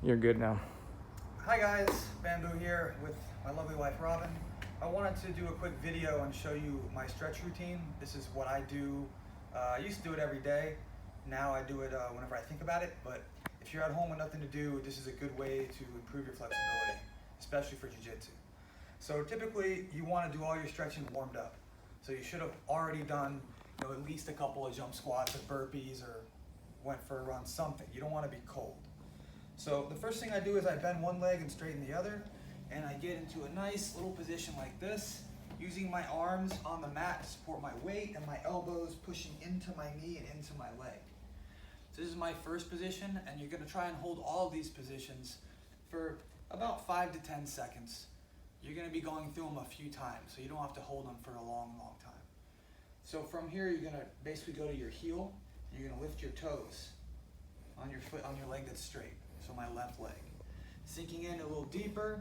You're good now. Hi guys, Bamboo here with my lovely wife Robin. I wanted to do a quick video and show you my stretch routine. This is what I do. I used to do it every day. Now I do it whenever I think about it, but if you're at home with nothing to do, this is a good way to improve your flexibility, especially for jiu-jitsu. So typically you want to do all your stretching warmed up. So you should have already done at least a couple of jump squats or burpees or went for a run, something. You don't want to be cold. So the first thing I do is I bend one leg and straighten the other, and I get into a nice little position like this, using my arms on the mat to support my weight and my elbows pushing into my knee and into my leg. So this is my first position, and you're going to try and hold all of these positions for about 5 to 10 seconds. You're going to be going through them a few times, so you don't have to hold them for a long time. So from here, you're going to basically go to your heel, and you're going to lift your toes on your foot, on your leg that's straight. So my left leg. Sinking in a little deeper.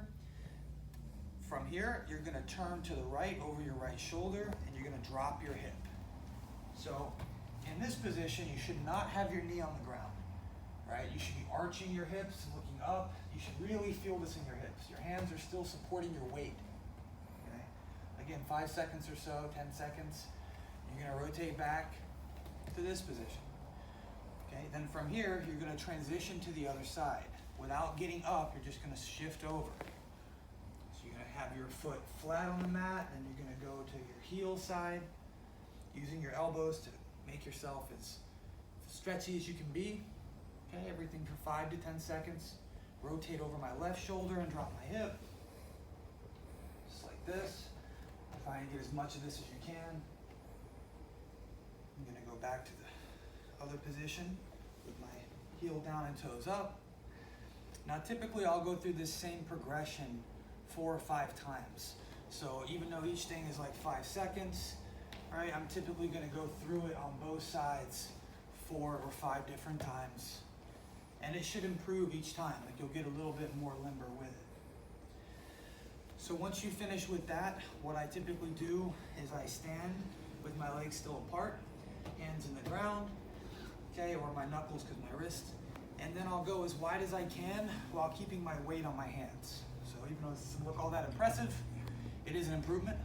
From here, you're going to turn to the right over your right shoulder, and you're going to drop your hip. So in this position, you should not have your knee on the ground, right? You should be arching your hips and looking up. You should really feel this in your hips. Your hands are still supporting your weight. Okay? Again, 5 seconds or so, 10 seconds. You're going to rotate back to this position. Okay, then from here, you're going to transition to the other side. Without getting up, you're just going to shift over. So you're going to have your foot flat on the mat, and you're going to go to your heel side, using your elbows to make yourself as stretchy as you can be. Okay, everything for 5 to 10 seconds. Rotate over my left shoulder and drop my hip. Just like this. Try and get as much of this as you can. I'm going to go back to the other position with my heel down and toes up. Now typically I'll go through this same progression 4 or 5 times. So even though each thing is like 5 seconds, right, I'm typically going to go through it on both sides 4 or 5 different times. And it should improve each time. Like you'll get a little bit more limber with it. So once you finish with that, what I typically do is I stand with my legs still apart, hands in the ground, okay, or my knuckles because my wrist, and then I'll go as wide as I can while keeping my weight on my hands. So even though it doesn't look all that impressive, it is an improvement.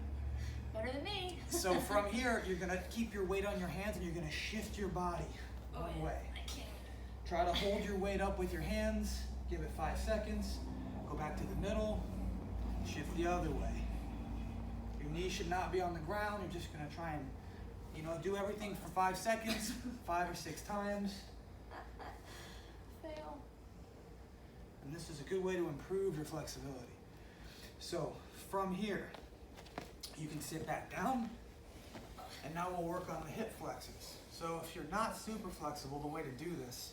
Better than me. So from here, you're gonna keep your weight on your hands and you're gonna shift your body one way. I can't. Try to hold your weight up with your hands, give it 5 seconds, go back to the middle, shift the other way. Your knee should not be on the ground, you're just gonna try and do everything for 5 seconds, 5 or 6 times. Fail. And this is a good way to improve your flexibility. So from here, you can sit back down, and now we'll work on the hip flexors. So if you're not super flexible, the way to do this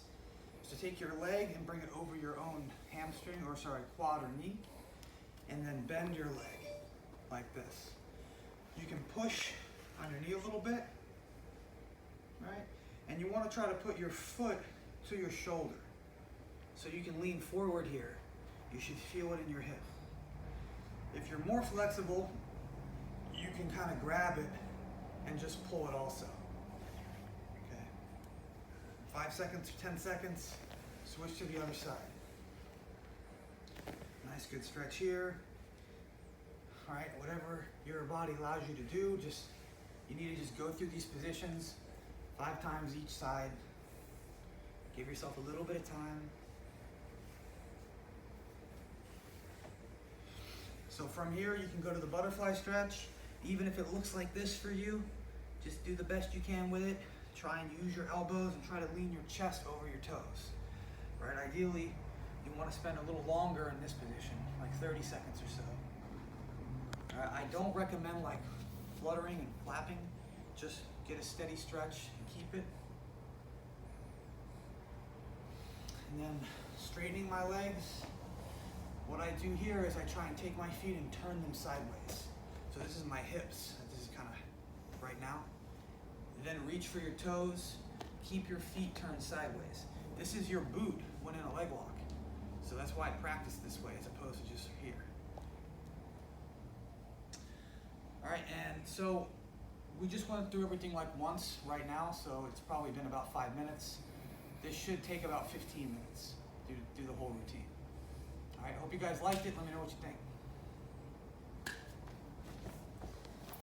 is to take your leg and bring it over your own hamstring, quad or knee, and then bend your leg like this. You can push on your knee a little bit, right? And you want to try to put your foot to your shoulder. So you can lean forward here. You should feel it in your hip. If you're more flexible, you can kind of grab it and just pull it also. Okay. 5 seconds or 10 seconds, switch to the other side. Nice good stretch here. All right, whatever your body allows you to do, you need to just go through these positions 5 times each side. Give yourself a little bit of time. So from here, you can go to the butterfly stretch. Even if it looks like this for you, just do the best you can with it. Try and use your elbows and try to lean your chest over your toes. Right? Ideally, you want to spend a little longer in this position, like 30 seconds or so. I don't recommend like fluttering and flapping. Just get a steady stretch and keep it. And then straightening my legs. What I do here is I try and take my feet and turn them sideways. So this is my hips. This is kind of right now. Then reach for your toes. Keep your feet turned sideways. This is your boot when in a leg lock. So that's why I practice this way as opposed to just here. All right, and so we just went through everything like once right now, so it's probably been about 5 minutes. This should take about 15 minutes to do the whole routine. Hope you guys liked it. Let me know what you think.